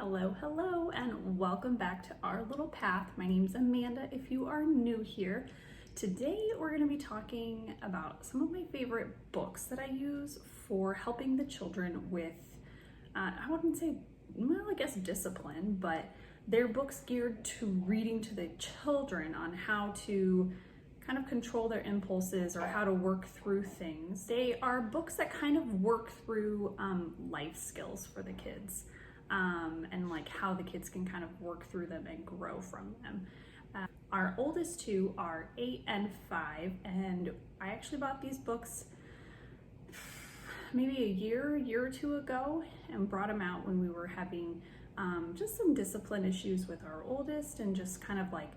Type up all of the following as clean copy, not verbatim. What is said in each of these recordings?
Hello, and welcome back to our little path. My name's Amanda if you are new here. Today we're going to be talking about some of my favorite books that I use for helping the children with, I wouldn't say, well, I guess discipline, but they're books geared to reading to the children on how to kind of control their impulses or how to work through things. They are books that kind of work through life skills for the kids. And like how the kids can kind of work through them and grow from them. Our oldest two are 8 and 5, and I actually bought these books maybe a year or two ago and brought them out when we were having just some discipline issues with our oldest, and just kind of like,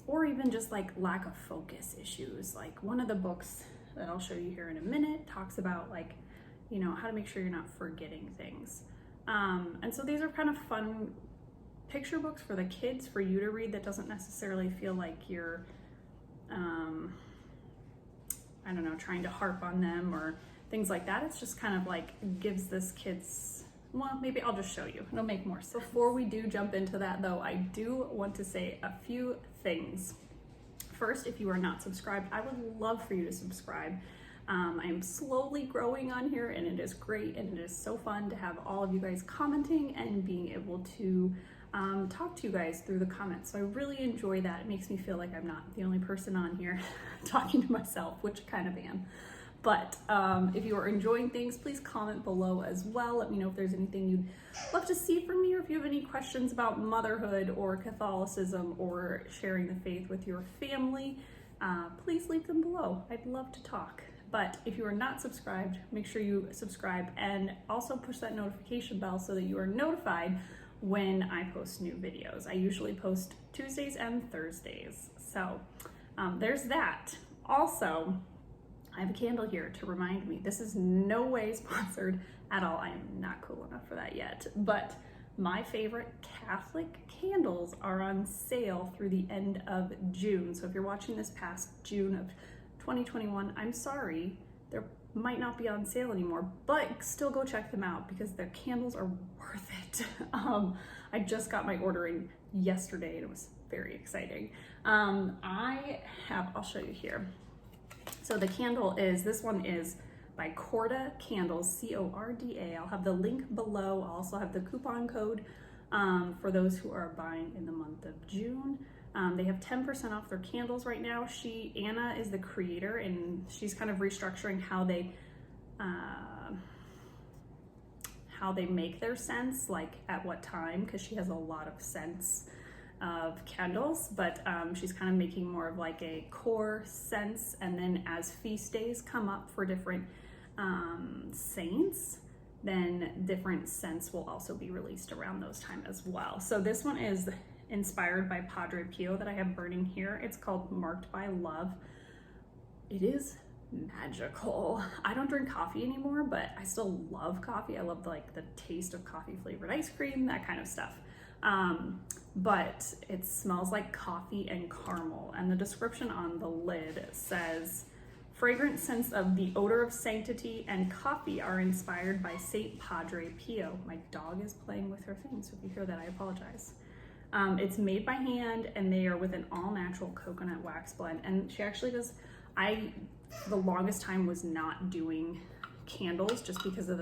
or even just like lack of focus issues. Like one of the books that I'll show you here in a minute talks about like, you know, how to make sure you're not forgetting things. And so these are kind of fun picture books for the kids, for you to read, that doesn't necessarily feel like you're, I don't know, trying to harp on them or things like that. It's just kind of like gives this kids, well, maybe I'll just show you. It'll make more sense. Before we do jump into that though, I do want to say a few things. First, if you are not subscribed, I would love for you to subscribe. I am slowly growing on here, and it is great, and it is so fun to have all of you guys commenting and being able to talk to you guys through the comments. So I really enjoy that. It makes me feel like I'm not the only person on here talking to myself, which I kind of am. But if you are enjoying things, please comment below as well. Let me know if there's anything you'd love to see from me, or if you have any questions about motherhood or Catholicism or sharing the faith with your family. Please leave them below. I'd love to talk. But if you are not subscribed, make sure you subscribe, and also push that notification bell so that you are notified when I post new videos. I usually post Tuesdays and Thursdays. So there's that. Also, I have a candle here to remind me. This is no way sponsored at all. I am not cool enough for that yet. But my favorite Catholic candles are on sale through the end of June. So if you're watching this past June of 2021, I'm sorry, they might not be on sale anymore, but still go check them out because their candles are worth it. I just got my order in yesterday and it was very exciting. I'll show you here. So the candle is, this one is by Corda Candles, C-O-R-D-A. I'll have the link below. I'll also have the coupon code for those who are buying in the month of June. They have 10% off their candles right now. Anna is the creator, and she's kind of restructuring how they make their scents, like at what time, because she has a lot of scents of candles, but she's kind of making more of like a core scents, and then as feast days come up for different saints, then different scents will also be released around those times as well. So this one is inspired by Padre Pio that I have burning here. It's called Marked by Love. It is magical. I don't drink coffee anymore, but I still love coffee. I love like the taste of coffee flavored ice cream, that kind of stuff. But it smells like coffee and caramel, and the description on the lid says, fragrant scents of the odor of sanctity and coffee are inspired by Saint Padre Pio. My dog is playing with her thing, so if you hear that, I apologize. It's made by hand, and they are with an all-natural coconut wax blend. And she actually does, the longest time was not doing candles just because of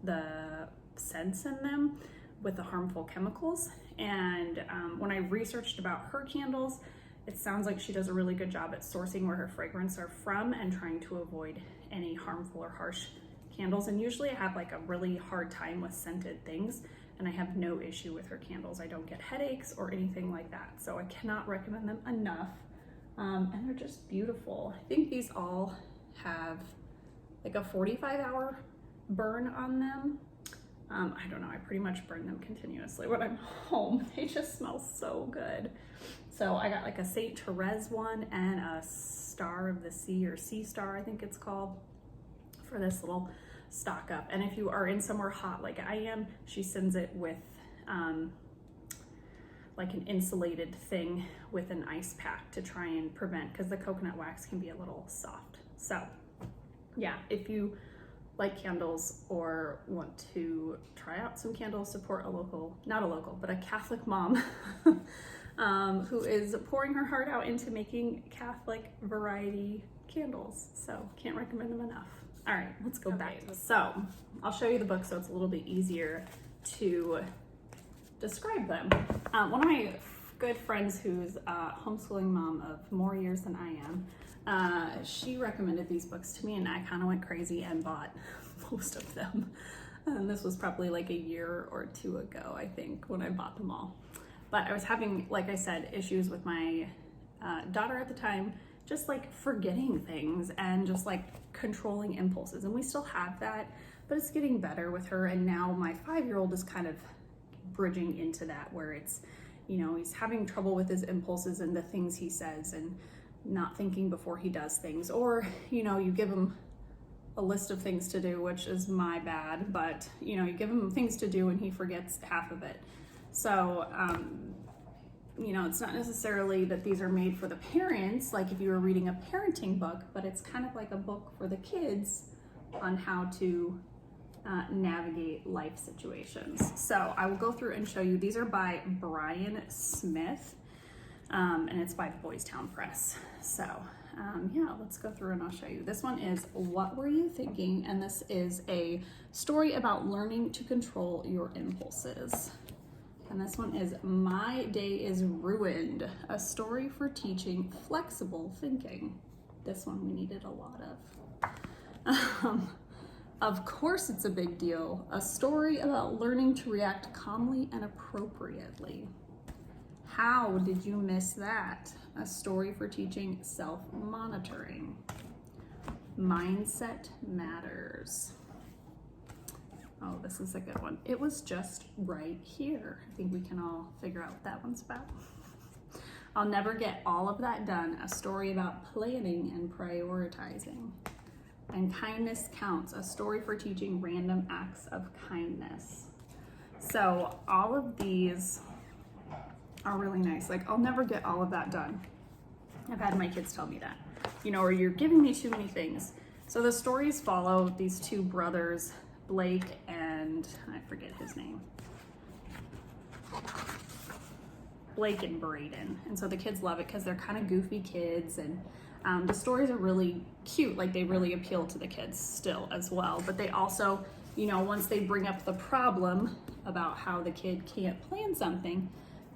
the scents in them with the harmful chemicals. And when I researched about her candles, it sounds like she does a really good job at sourcing where her fragrance are from and trying to avoid any harmful or harsh candles. And usually I have like a really hard time with scented things, and I have no issue with her candles. I don't get headaches or anything like that. So I cannot recommend them enough. And they're just beautiful. I think these all have like a 45-hour burn on them. I don't know, I pretty much burn them continuously when I'm home. They just smell so good. So I got like a Saint Therese one and a Star of the Sea, or Sea Star, I think it's called, for this little stock up. And if you are in somewhere hot like I am, she sends it with like an insulated thing with an ice pack to try and prevent, because the coconut wax can be a little soft. So yeah, if you like candles or want to try out some candles, support a local, not a local, but a Catholic mom who is pouring her heart out into making Catholic variety candles. So can't recommend them enough. All right, let's go back. So I'll show you the book so it's a little bit easier to describe them. One of my good friends who's a homeschooling mom of more years than I am, she recommended these books to me and I kind of went crazy and bought most of them. And this was probably like a year or two ago, I think, when I bought them all. But I was having, like I said, issues with my daughter at the time, just like forgetting things and just like controlling impulses. And we still have that, but it's getting better with her. And now my 5-year-old is kind of bridging into that, where it's, you know, he's having trouble with his impulses and the things he says and not thinking before he does things. Or, you know, you give him a list of things to do, which is my bad, but, you know, you give him things to do and he forgets half of it. So, you know, it's not necessarily that these are made for the parents, like if you were reading a parenting book, but it's kind of like a book for the kids on how to navigate life situations. So I will go through and show you. These are by Brian Smith, and it's by Boys Town Press. So yeah, let's go through and I'll show you. This one is What Were You Thinking? And this is a story about learning to control your impulses. And this one is My Day is Ruined, a story for teaching flexible thinking. This one we needed a lot of. Of course it's a big deal, a story about learning to react calmly and appropriately. How did you miss that? A story for teaching self-monitoring. Mindset Matters. Oh, this is a good one. It Was Just Right Here. I think we can all figure out what that one's about. I'll Never Get All of That Done, a story about planning and prioritizing. And Kindness Counts, a story for teaching random acts of kindness. So all of these are really nice. Like, I'll never get all of that done. I've had my kids tell me that, you know, or you're giving me too many things. So the stories follow these two brothers, Blake and I forget his name. Blake and Braden. And so the kids love it because they're kind of goofy kids, and the stories are really cute. Like, they really appeal to the kids still as well. But they also, you know, once they bring up the problem about how the kid can't plan something,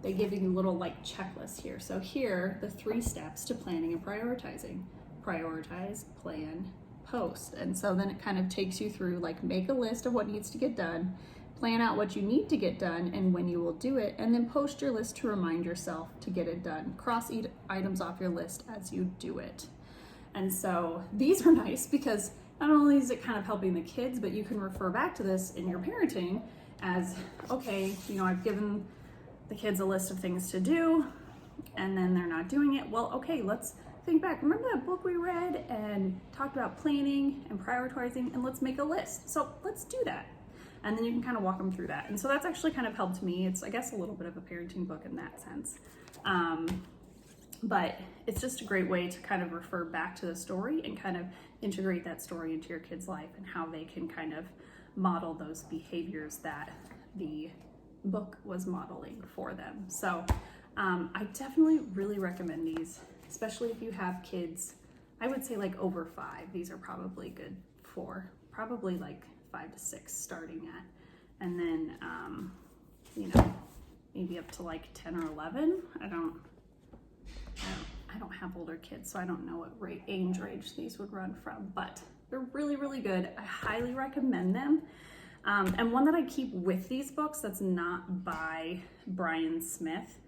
they give you a little like checklist here. So here, the 3 steps to planning and prioritizing. Prioritize, plan, post. And so then it kind of takes you through, like, make a list of what needs to get done, plan out what you need to get done and when you will do it, and then post your list to remind yourself to get it done. Cross items off your list as you do it. And so these are nice because not only is it kind of helping the kids, but you can refer back to this in your parenting as, okay, you know, I've given the kids a list of things to do and then they're not doing it. Well, okay, let's think back. Remember that book we read and talked about planning and prioritizing, and let's make a list. So let's do that. And then you can kind of walk them through that. And so that's actually kind of helped me. It's, I guess, a little bit of a parenting book in that sense. But it's just a great way to kind of refer back to the story and kind of integrate that story into your kid's life and how they can kind of model those behaviors that the book was modeling for them. So I definitely really recommend these, especially if you have kids. I would say like over 5. These are probably good for probably like 5 to 6 starting at, and then you know, maybe up to like 10 or 11. I don't have older kids, so I don't know what age range these would run from, but they're really, really good. I highly recommend them. And one that I keep with these books that's not by Brian Smith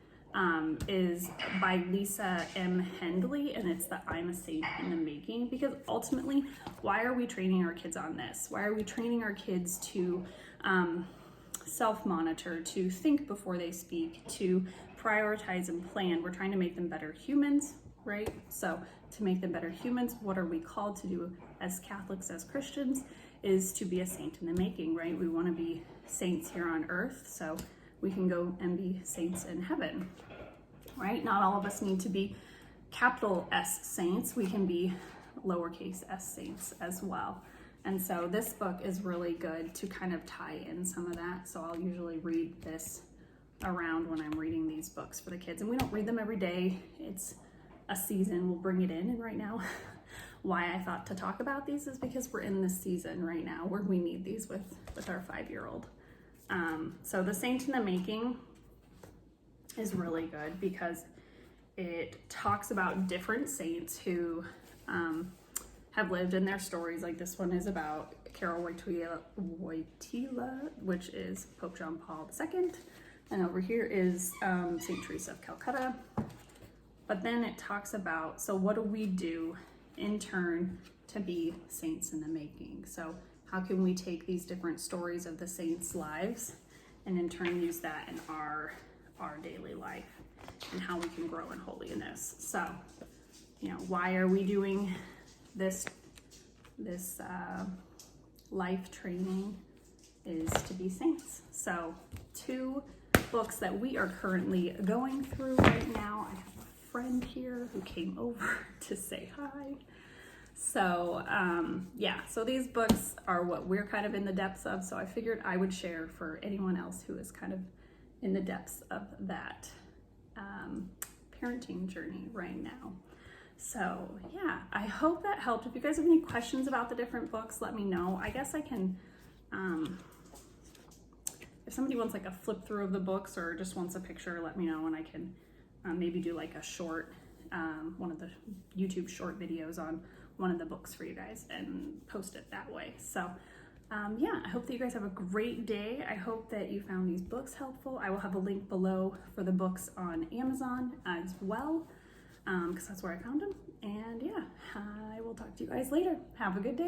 is by Lisa M. Hendey, and it's the I'm a Saint in the Making. Because ultimately, why are we training our kids on this? Why are we training our kids to self-monitor, to think before they speak, to prioritize and plan? We're trying to make them better humans, right? So to make them better humans, what are we called to do as Catholics, as Christians, is to be a saint in the making, right? We want to be saints here on earth so we can go and be saints in heaven, right? Not all of us need to be capital S saints. We can be lowercase s saints as well. And so this book is really good to kind of tie in some of that. So I'll usually read this around when I'm reading these books for the kids. And we don't read them every day. It's a season, we'll bring it in. And right now, why I thought to talk about these is because we're in this season right now where we need these with our 5-year-old. So The Saint in the Making is really good because it talks about different saints who have lived in their stories. Like this one is about Carol Wojtyla, which is Pope John Paul II. And over here is St. Teresa of Calcutta. But then it talks about, so what do we do in turn to be saints in the making? So how can we take these different stories of the saints' lives and in turn use that in our daily life and how we can grow in holiness? So, you know, why are we doing this life training is to be saints. So 2 books that we are currently going through right now. I have a friend here who came over to say hi. So yeah, so these books are what we're kind of in the depths of. So I figured I would share for anyone else who is kind of in the depths of that parenting journey right now. So yeah, I hope that helped. If you guys have any questions about the different books, let me know. I guess I can, if somebody wants like a flip through of the books or just wants a picture, let me know and I can maybe do like a short, one of the YouTube short videos on one of the books for you guys and post it that way. So yeah, I hope that you guys have a great day. I hope that you found these books helpful. I will have a link below for the books on Amazon as well, because that's where I found them. And yeah, I will talk to you guys later. Have a good day.